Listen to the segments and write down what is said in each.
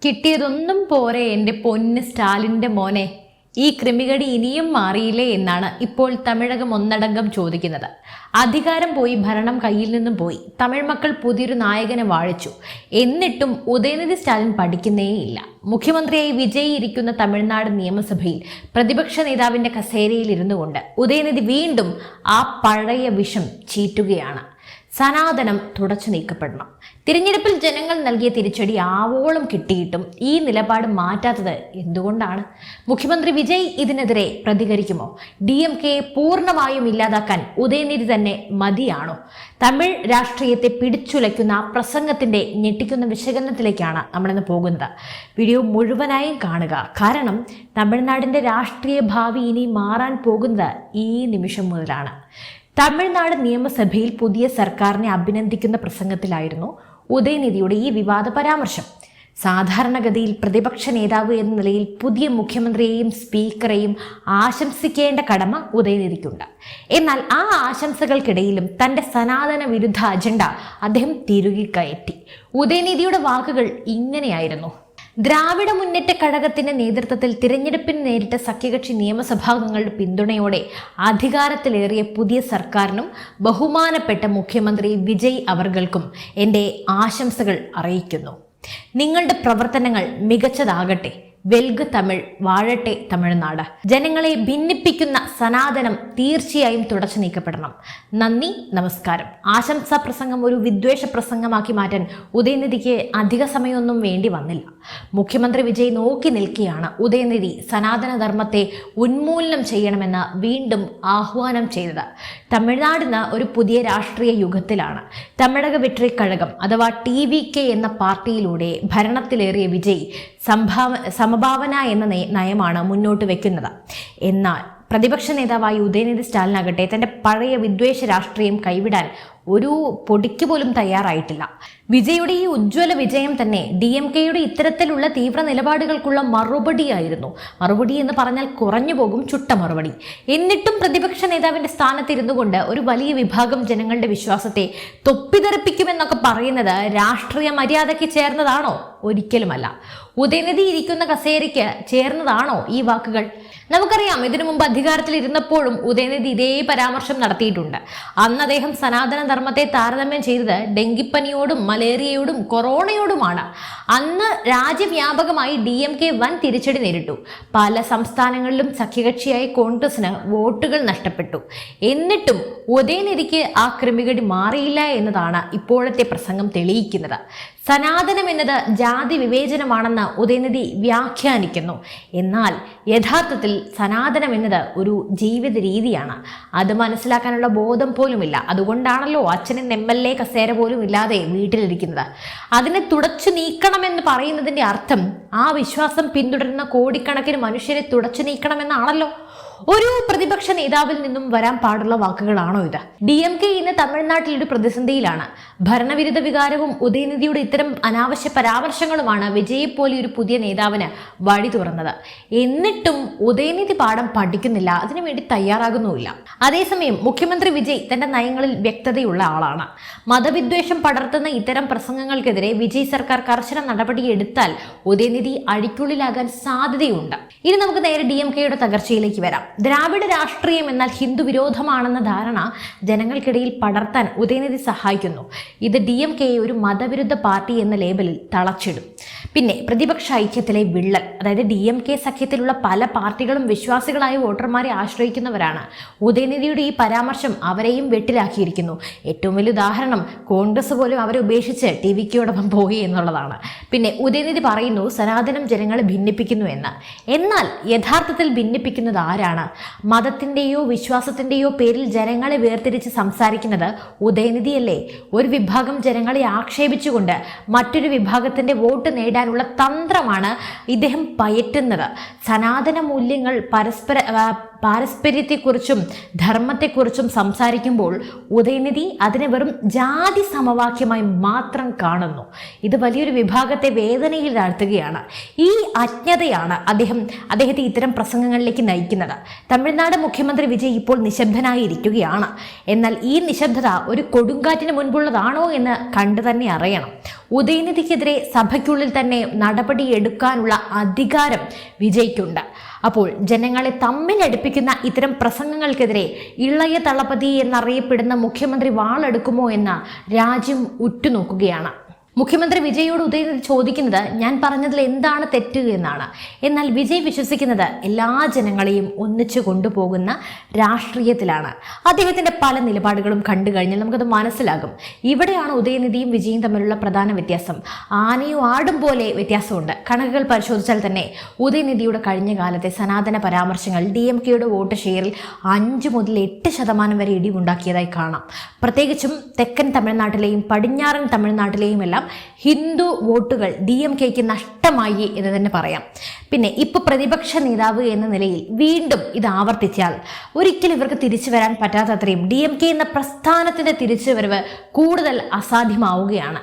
കിട്ടിയതൊന്നും പോരെ എൻ്റെ പൊന്ന് സ്റ്റാലിൻ്റെ മോനെ, ഈ ക്രിമികടി ഇനിയും മാറിയില്ലേ എന്നാണ് ഇപ്പോൾ തമിഴകം ഒന്നടങ്കം ചോദിക്കുന്നത്. അധികാരം പോയി, ഭരണം കയ്യിൽ നിന്നും പോയി, തമിഴ് മക്കൾ പുതിയൊരു നായകനെ വാഴിച്ചു. എന്നിട്ടും ഉദയനിധി സ്റ്റാലിൻ പഠിക്കുന്നേയില്ല. മുഖ്യമന്ത്രിയായി വിജയ് ഇരിക്കുന്ന തമിഴ്നാട് നിയമസഭയിൽ പ്രതിപക്ഷ നേതാവിന്റെ കസേരയിൽ ഇരുന്നു കൊണ്ട് ഉദയനിധി വീണ്ടും ആ പഴയ വിഷം ചീറ്റുകയാണ്. സനാതനം തുടച്ചു നീക്കപ്പെടണം. തിരഞ്ഞെടുപ്പിൽ ജനങ്ങൾ നൽകിയ തിരിച്ചടി ആവോളം കിട്ടിയിട്ടും ഈ നിലപാട് മാറ്റാത്തത് എന്തുകൊണ്ടാണ്? മുഖ്യമന്ത്രി വിജയ് ഇതിനെതിരെ പ്രതികരിക്കുമോ? DMK പൂർണ്ണമായും ഇല്ലാതാക്കാൻ ഉദയനിധി തന്നെ മതിയാണോ? തമിഴ് രാഷ്ട്രീയത്തെ പിടിച്ചുലയ്ക്കുന്ന ആ പ്രസംഗത്തിന്റെ ഞെട്ടിക്കുന്ന വിശകലനത്തിലേക്കാണ് നമ്മളിന്ന് പോകുന്നത്. വീഡിയോ മുഴുവനായും കാണുക. കാരണം തമിഴ്നാടിന്റെ രാഷ്ട്രീയ ഭാവി ഇനി മാറാൻ പോകുന്നത് ഈ നിമിഷം മുതലാണ്. തമിഴ്നാട് നിയമസഭയിൽ പുതിയ സർക്കാരിനെ അഭിനന്ദിക്കുന്ന പ്രസംഗത്തിലായിരുന്നു ഉദയനിധിയുടെ ഈ വിവാദ പരാമർശം. സാധാരണഗതിയിൽ പ്രതിപക്ഷ നേതാവ് എന്ന നിലയിൽ പുതിയ മുഖ്യമന്ത്രിയെയും സ്പീക്കറെയും ആശംസിക്കേണ്ട കടമ ഉദയനിധിക്കുണ്ട്. എന്നാൽ ആ ആശംസകൾക്കിടയിലും തന്റെ സനാതന വിരുദ്ധ അജണ്ട അദ്ദേഹം തിരുകിക്കയറ്റി. ഉദയനിധിയുടെ വാക്കുകൾ ഇങ്ങനെയായിരുന്നു: ദ്രാവിഡ മുന്നേറ്റ കഴകത്തിന്റെ നേതൃത്വത്തിൽ തിരഞ്ഞെടുപ്പിന് നേരിട്ട സഖ്യകക്ഷി നിയമസഭാംഗങ്ങളുടെ പിന്തുണയോടെ അധികാരത്തിലേറിയ പുതിയ സർക്കാരിനും ബഹുമാനപ്പെട്ട മുഖ്യമന്ത്രി വിജയ് അവർകൾക്കും എൻ്റെ ആശംസകൾ അറിയിക്കുന്നു. നിങ്ങളുടെ പ്രവർത്തനങ്ങൾ മികച്ചതാകട്ടെ. വെൽഗ് തമിഴ്, വാഴട്ടെ തമിഴ്നാട്. ജനങ്ങളെ ഭിന്നിപ്പിക്കുന്ന സനാതനം തീർച്ചയായും തുടച്ചു നീക്കപ്പെടണം. നന്ദി, നമസ്കാരം. ആശംസാ പ്രസംഗം ഒരു വിദ്വേഷ പ്രസംഗമാക്കി മാറ്റാൻ ഉദയനിധിക്ക് അധിക സമയമൊന്നും വേണ്ടി വന്നില്ല. മുഖ്യമന്ത്രി വിജയ് നോക്കി നിൽക്കുകയാണ് ഉദയനിധി സനാതന ധർമ്മത്തെ ഉന്മൂലനം ചെയ്യണമെന്ന് വീണ്ടും ആഹ്വാനം ചെയ്തത്. തമിഴ്നാടിന് ഒരു പുതിയ രാഷ്ട്രീയ യുഗത്തിലാണ്. തമിഴക വെട്രി കഴകം അഥവാ TVK എന്ന പാർട്ടിയിലൂടെ ഭരണത്തിലേറിയ വിജയ് സമഭാവന എന്ന നയമാണ് മുന്നോട്ട് വെക്കുന്നത്. എന്നാൽ പ്രതിപക്ഷ നേതാവായി ഉദയനിധി സ്റ്റാലിനാകട്ടെ തന്റെ പഴയ വിദ്വേഷ രാഷ്ട്രീയം കൈവിടാൻ ഒരു പൊടിക്ക് പോലും തയ്യാറായിട്ടില്ല. വിജയുടെ ഈ ഉജ്ജ്വല വിജയം തന്നെ DMKയുടെ ഇത്തരത്തിലുള്ള തീവ്ര നിലപാടുകൾക്കുള്ള മറുപടിയായിരുന്നു. മറുപടി എന്ന് പറഞ്ഞാൽ കുറഞ്ഞു പോകും, ചുട്ട മറുപടി. എന്നിട്ടും പ്രതിപക്ഷ നേതാവിന്റെ സ്ഥാനത്തിരുന്നു കൊണ്ട് ഒരു വലിയ വിഭാഗം ജനങ്ങളുടെ വിശ്വാസത്തെ തൊപ്പിതെറിപ്പിക്കുമെന്നൊക്കെ പറയുന്നത് രാഷ്ട്രീയ മര്യാദയ്ക്ക് ചേർന്നതാണോ? ഒരിക്കലുമല്ല. ഉദയനിധി ഇരിക്കുന്ന കസേരയ്ക്ക് ചേർന്നതാണോ ഈ വാക്കുകൾ? നമുക്കറിയാം, ഇതിനു മുമ്പ് അധികാരത്തിൽ ഇരുന്നപ്പോഴും ഉദയനിധി ഇതേ പരാമർശം നടത്തിയിട്ടുണ്ട്. അന്ന് അദ്ദേഹം സനാതന ധർമ്മത്തെ താരതമ്യം ചെയ്തത് ഡെങ്കിപ്പനിയോടും മലേറിയയോടും കൊറോണയോടുമാണ്. അന്ന് രാജ്യവ്യാപകമായി DMK വൻ തിരിച്ചടി നേരിട്ടു. പല സംസ്ഥാനങ്ങളിലും സഖ്യകക്ഷിയായി കോൺഗ്രസിന് വോട്ടുകൾ നഷ്ടപ്പെട്ടു. എന്നിട്ടും ഉദയനിധിക്ക് ആ ക്രിമികടി മാറിയില്ല എന്നതാണ് ഇപ്പോഴത്തെ പ്രസംഗം തെളിയിക്കുന്നത്. സനാതനം എന്നത് ജാതി വിവേചനമാണെന്ന് ഉദയനിധി വ്യാഖ്യാനിക്കുന്നു. എന്നാൽ യഥാർത്ഥത്തിൽ സനാതനം എന്നത് ഒരു ജീവിത രീതിയാണ്. അത് മനസ്സിലാക്കാനുള്ള ബോധം പോലുമില്ല. അതുകൊണ്ടാണല്ലോ അച്ഛനും MLA കസേര പോലും ഇല്ലാതെ വീട്ടിലിരിക്കുന്നത്. അതിനെ തുടച്ചു നീക്കണമെന്ന് പറയുന്നതിന്റെ അർത്ഥം ആ വിശ്വാസം പിന്തുടരുന്ന കോടിക്കണക്കിന് മനുഷ്യരെ തുടച്ചു നീക്കണമെന്നാണല്ലോ. ഒരു പ്രതിപക്ഷ നേതാവിൽ നിന്നും വരാൻ പാടുള്ള വാക്കുകളാണോ ഇത്? DMK ഇന്ന് തമിഴ്നാട്ടിൽ ഒരു പ്രതിസന്ധിയിലാണ്. ഭരണവിരുദ്ധ വികാരവും ഉദയനിധിയുടെ ഇത്തരം അനാവശ്യ പരാമർശങ്ങളുമാണ് വിജയെ പോലെ ഒരു പുതിയ നേതാവിന് വഴി തുറന്നത്. എന്നിട്ടും ഉദയനിധി പാഠം പഠിക്കുന്നില്ല, അതിനുവേണ്ടി തയ്യാറാകുന്നുമില്ല. അതേസമയം മുഖ്യമന്ത്രി വിജയ് തന്റെ നയങ്ങളിൽ വ്യക്തതയുള്ള ആളാണ്. മതവിദ്വേഷം പടർത്തുന്ന ഇത്തരം പ്രസംഗങ്ങൾക്കെതിരെ വിജയ് സർക്കാർ കർശന നടപടിയെടുത്താൽ ഉദയനിധി അഴിക്കുള്ളിലാകാൻ സാധ്യതയുണ്ട്. ഇനി നമുക്ക് നേരെ DMKയുടെ തകർച്ചയിലേക്ക് വരാം. ദ്രാവിഡ രാഷ്ട്രീയം എന്നാൽ ഹിന്ദു വിരോധമാണെന്ന ധാരണ ജനങ്ങൾക്കിടയിൽ പടർത്താൻ ഉദയനിധി സഹായിക്കുന്നു. ഇത് DMKയെ ഒരു മതവിരുദ്ധ പാർട്ടി എന്ന ലേബലിൽ തളച്ചിടും. പിന്നെ പ്രതിപക്ഷ ഐക്യത്തിലെ വിള്ളൽ, അതായത് DMK സഖ്യത്തിലുള്ള പല പാർട്ടികളും വിശ്വാസികളായ വോട്ടർമാരെ ആശ്രയിക്കുന്നവരാണ്. ഉദയനിധിയുടെ ഈ പരാമർശം അവരെയും വെട്ടിലാക്കിയിരിക്കുന്നു. ഏറ്റവും വലിയ ഉദാഹരണം കോൺഗ്രസ് പോലും അവരെ ഉപേക്ഷിച്ച് TVKയോടൊപ്പം പോയി എന്നുള്ളതാണ്. പിന്നെ ഉദയനിധി പറയുന്നു സനാതനം ജനങ്ങളെ ഭിന്നിപ്പിക്കുന്നു എന്ന്. എന്നാൽ യഥാർത്ഥത്തിൽ ഭിന്നിപ്പിക്കുന്നത് ആരാണ്? മതത്തിന്റെയോ വിശ്വാസത്തിന്റെയോ പേരിൽ ജനങ്ങളെ വേർതിരിച്ച് സംസാരിക്കുന്നത് ഉദയനിധിയല്ലേ? ഒരു വിഭാഗം ജനങ്ങളെ ആക്ഷേപിച്ചുകൊണ്ട് മറ്റൊരു വിഭാഗത്തിന്റെ വോട്ട് നേടാനുള്ള തന്ത്രമാണ് ഇദ്ദേഹം പയറ്റുന്നത്. സനാതന മൂല്യങ്ങൾ പാരസ്പര്യത്തെക്കുറിച്ചും ധർമ്മത്തെക്കുറിച്ചും സംസാരിക്കുമ്പോൾ ഉദയനിധി അതിനെ വെറും ജാതി സമവാക്യമായി മാത്രം കാണുന്നു. ഇത് വലിയൊരു വിഭാഗത്തെ വേദനയിൽ താഴ്ത്തുകയാണ്. ഈ അജ്ഞതയാണ് അദ്ദേഹത്തെ ഇത്തരം പ്രസംഗങ്ങളിലേക്ക് നയിക്കുന്നത്. തമിഴ്നാട് മുഖ്യമന്ത്രി വിജയ് ഇപ്പോൾ നിശബ്ദനായി ഇരിക്കുകയാണ്. എന്നാൽ ഈ നിശബ്ദത ഒരു കൊടുങ്കാറ്റിന് മുൻപുള്ളതാണോ എന്ന് കണ്ടു തന്നെ അറിയണം. ഉദയനിധിക്കെതിരെ സഭയ്ക്കുള്ളിൽ തന്നെ നടപടിയെടുക്കാനുള്ള അധികാരം വിജയ്ക്കുണ്ട്. അപ്പോൾ ജനങ്ങളെ തമ്മിലടുപ്പിക്കുന്ന ഇത്തരം പ്രസംഗങ്ങൾക്കെതിരെ ഇളയ തളപതി എന്നറിയപ്പെടുന്ന മുഖ്യമന്ത്രി വാളെടുക്കുമോ എന്ന് രാജ്യം ഉറ്റുനോക്കുകയാണ്. മുഖ്യമന്ത്രി വിജയോട് ഉദയനിധി ചോദിക്കുന്നത് ഞാൻ പറഞ്ഞതിൽ എന്താണ് തെറ്റ് എന്നാണ്. എന്നാൽ വിജയ് വിശ്വസിക്കുന്നത് എല്ലാ ജനങ്ങളെയും ഒന്നിച്ചു കൊണ്ടുപോകുന്ന രാഷ്ട്രീയത്തിലാണ്. അദ്ദേഹത്തിന്റെ പല നിലപാടുകളും കണ്ടു കഴിഞ്ഞാൽ നമുക്കത് മനസ്സിലാകും. ഇവിടെയാണ് ഉദയനിധിയും വിജയും തമ്മിലുള്ള പ്രധാന വ്യത്യാസം. ആനയും ആടും പോലെ വ്യത്യാസമുണ്ട്. കണക്കുകൾ പരിശോധിച്ചാൽ തന്നെ ഉദയനിധിയുടെ കഴിഞ്ഞ കാലത്തെ സനാതന പരാമർശങ്ങൾ DMKയുടെ വോട്ട് ഷെയറിൽ 5 മുതൽ 8% വരെ ഇടിവുണ്ടാക്കിയതായി കാണാം. പ്രത്യേകിച്ചും തെക്കൻ തമിഴ്നാട്ടിലെയും പടിഞ്ഞാറൻ തമിഴ്നാട്ടിലെയും എല്ലാം ഹിന്ദു വോട്ടുകൾ DMKക്ക് നഷ്ടമായി എന്ന് തന്നെ പറയാം. പിന്നെ ഇപ്പൊ പ്രതിപക്ഷ നേതാവ് എന്ന നിലയിൽ വീണ്ടും ഇത് ആവർത്തിച്ചാൽ ഒരിക്കലും ഇവർക്ക് തിരിച്ചു വരാൻ പറ്റാത്തത്രയും DMK എന്ന പ്രസ്ഥാനത്തിന്റെ തിരിച്ചുവരവ് കൂടുതൽ അസാധ്യമാവുകയാണ്.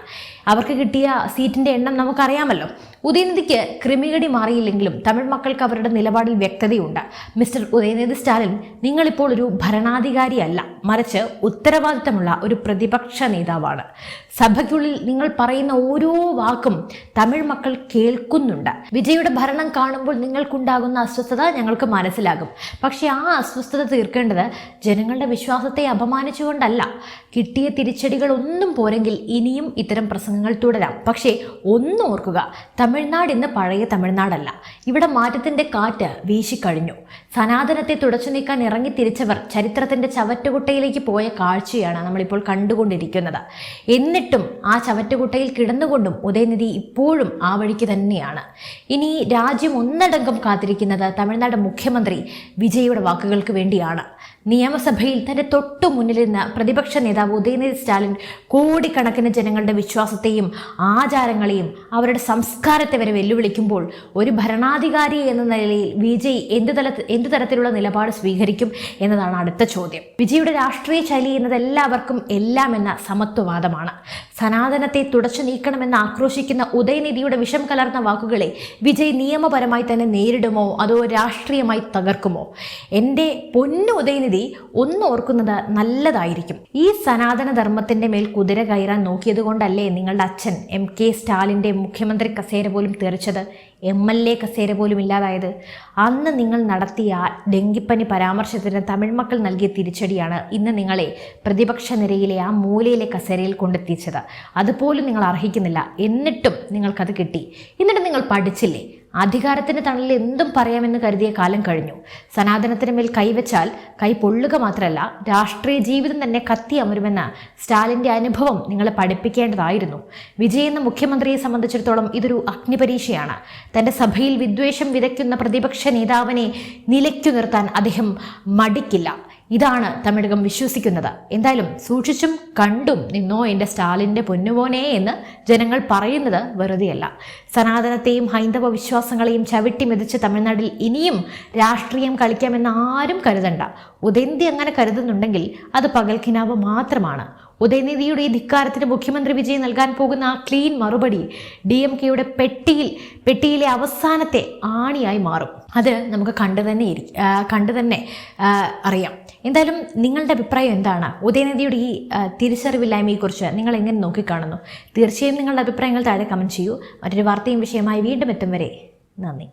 അവർക്ക് കിട്ടിയ സീറ്റിന്റെ എണ്ണം നമുക്കറിയാമല്ലോ. ഉദയനിധിക്ക് ക്രിമികടി മാറിയില്ലെങ്കിലും തമിഴ് മക്കൾക്ക് അവരുടെ നിലപാടിൽ വ്യക്തതയുണ്ട്. മിസ്റ്റർ ഉദയനിധി സ്റ്റാലിൻ, നിങ്ങളിപ്പോൾ ഒരു ഭരണാധികാരിയല്ല, മറിച്ച് ഉത്തരവാദിത്തമുള്ള ഒരു പ്രതിപക്ഷ നേതാവാണ്. സഭയ്ക്കുള്ളിൽ നിങ്ങൾ പറയുന്ന ഓരോ വാക്കും തമിഴ് മക്കൾ കേൾക്കുന്നുണ്ട്. വിജയുടെ ഭരണം കാണുമ്പോൾ നിങ്ങൾക്കുണ്ടാകുന്ന അസ്വസ്ഥത ഞങ്ങൾക്ക് മനസ്സിലാകും. പക്ഷെ ആ അസ്വസ്ഥത തീർക്കേണ്ടത് ജനങ്ങളുടെ വിശ്വാസത്തെ അപമാനിച്ചുകൊണ്ടല്ല. കിട്ടിയ തിരിച്ചടികൾ ഒന്നും പോരെങ്കിൽ ഇനിയും ഇത്തരം പ്രസംഗങ്ങൾ തുടരാം. പക്ഷേ ഒന്നോർക്കുക, തമിഴ്നാട് ഇന്ന് പഴയ തമിഴ്നാടല്ല. ഇവിടെ മാറ്റത്തിന്റെ കാറ്റ് വീശിക്കഴിഞ്ഞു. സനാതനത്തെ തുടച്ചു നീക്കാൻ ഇറങ്ങി തിരിച്ചവർ ചരിത്രത്തിന്റെ ചവറ്റുകുട്ടയിലേക്ക് പോയ കാഴ്ചയാണ് നമ്മളിപ്പോൾ കണ്ടുകൊണ്ടിരിക്കുന്നത്. എന്നിട്ടും ആ ചവറ്റുകുട്ടയിൽ കിടന്നുകൊണ്ടും ഉദയനിധി ഇപ്പോഴും ആ വഴിക്ക് തന്നെയാണ്. ഇനി രാജ്യം ഒന്നടങ്കം കാത്തിരിക്കുന്നത് തമിഴ്നാട് മുഖ്യമന്ത്രി വിജയുടെ വാക്കുകൾക്ക് വേണ്ടിയാണ്. നിയമസഭയിൽ തന്റെ തൊട്ടു മുന്നിൽ നിന്ന് പ്രതിപക്ഷ നേതാവ് ഉദയനിധി സ്റ്റാലിൻ കോടിക്കണക്കിന് ജനങ്ങളുടെ വിശ്വാസത്തെയും ആചാരങ്ങളെയും അവരുടെ സംസ്കാരത്തെ വരെ വെല്ലുവിളിക്കുമ്പോൾ ഒരു ഭരണാധികാരി എന്ന നിലയിൽ വിജയ് എന്ത് തരത്തിലുള്ള നിലപാട് സ്വീകരിക്കും എന്നതാണ് അടുത്ത ചോദ്യം. വിജയുടെ രാഷ്ട്രീയ ശൈലി എന്നത് എല്ലാവർക്കും എല്ലാം എന്ന സമത്വവാദമാണ്. സനാതനത്തെ തുടച്ചു നീക്കണമെന്ന് ആക്രോശിക്കുന്ന ഉദയനിധിയുടെ വിഷം കലർന്ന വാക്കുകളെ വിജയ് നിയമപരമായി തന്നെ നേരിടുമോ അതോ രാഷ്ട്രീയമായി തകർക്കുമോ? എൻ്റെ പൊന്നു ഉദയനിധി, ഒന്ന് ഓർക്കുന്നത് നല്ലതായിരിക്കും. ഈ സനാതന ധർമ്മത്തിന്റെ മേൽ കുതിര കയറാൻ നോക്കിയത് കൊണ്ടല്ലേ നിങ്ങളുടെ അച്ഛൻ MK സ്റ്റാലിൻ്റെ മുഖ്യമന്ത്രി കസേര പോലും തെറിച്ചത്, MLA കസേര പോലും ഇല്ലാതായത്? അന്ന് നിങ്ങൾ നടത്തിയ ഡെങ്കിപ്പനി പരാമർശത്തിന് തമിഴ് മക്കൾ നൽകിയ തിരിച്ചടിയാണ് ഇന്ന് നിങ്ങളെ പ്രതിപക്ഷ നിരയിലെ ആ മൂലയിലെ കസേരയിൽ കൊണ്ടെത്തിച്ചത്. അതുപോലും നിങ്ങൾ അർഹിക്കുന്നില്ല. എന്നിട്ടും നിങ്ങൾക്കത് കിട്ടി. എന്നിട്ട് നിങ്ങൾ പഠിച്ചില്ലേ? അധികാരത്തിന് തണലിൽ എന്തും പറയാമെന്ന് കരുതിയ കാലം കഴിഞ്ഞു. സനാതനത്തിന് മേൽ കൈവച്ചാൽ കൈ പൊള്ളുക മാത്രമല്ല, രാഷ്ട്രീയ ജീവിതം തന്നെ കത്തി അമരുമെന്ന് സ്റ്റാലിൻ്റെ അനുഭവം നിങ്ങളെ പഠിപ്പിക്കേണ്ടതായിരുന്നു. വിജയ് എന്ന മുഖ്യമന്ത്രിയെ സംബന്ധിച്ചിടത്തോളം ഇതൊരു അഗ്നിപരീക്ഷയാണ്. തൻ്റെ സഭയിൽ വിദ്വേഷം വിതയ്ക്കുന്ന പ്രതിപക്ഷ നേതാവിനെ നിലയ്ക്കു നിർത്താൻ അദ്ദേഹം മടിക്കില്ല. ഇതാണ് തമിഴകം വിശ്വസിക്കുന്നത്. എന്തായാലും സൂക്ഷിച്ചും കണ്ടും നിന്നോ എൻ്റെ സ്റ്റാലിൻ്റെ പൊന്നുമോനെ എന്ന് ജനങ്ങൾ പറയുന്നത് വെറുതെയല്ല. സനാതനത്തെയും ഹൈന്ദവ വിശ്വാസങ്ങളെയും ചവിട്ടി മെതിച്ച് തമിഴ്നാട്ടിൽ ഇനിയും രാഷ്ട്രീയം കളിക്കാമെന്ന് ആരും കരുതണ്ട. ഉദയനിധി അങ്ങനെ കരുതുന്നുണ്ടെങ്കിൽ അത് പകൽക്കിനാവ് മാത്രമാണ്. ഉദയനിധിയുടെ ഈ ധിക്കാരത്തിന് മുഖ്യമന്ത്രി വിജയ് നൽകാൻ പോകുന്ന ആ ക്ലീൻ മറുപടി DMKയുടെ പെട്ടിയിലെ അവസാനത്തെ ആണിയായി മാറും. അത് നമുക്ക് കണ്ടു തന്നെ അറിയാം. എന്തായാലും നിങ്ങളുടെ അഭിപ്രായം എന്താണ്? ഉദയനിധിയുടെ ഈ തിരിച്ചറിവില്ലായ്മയെക്കുറിച്ച് നിങ്ങൾ എങ്ങനെ നോക്കിക്കാണുന്നു? തീർച്ചയായും നിങ്ങളുടെ അഭിപ്രായങ്ങൾ താഴെ കമൻറ്റ് ചെയ്യൂ. മറ്റൊരു വാർത്തയും വിഷയമായി വീണ്ടും എത്തും വരെ നന്ദി.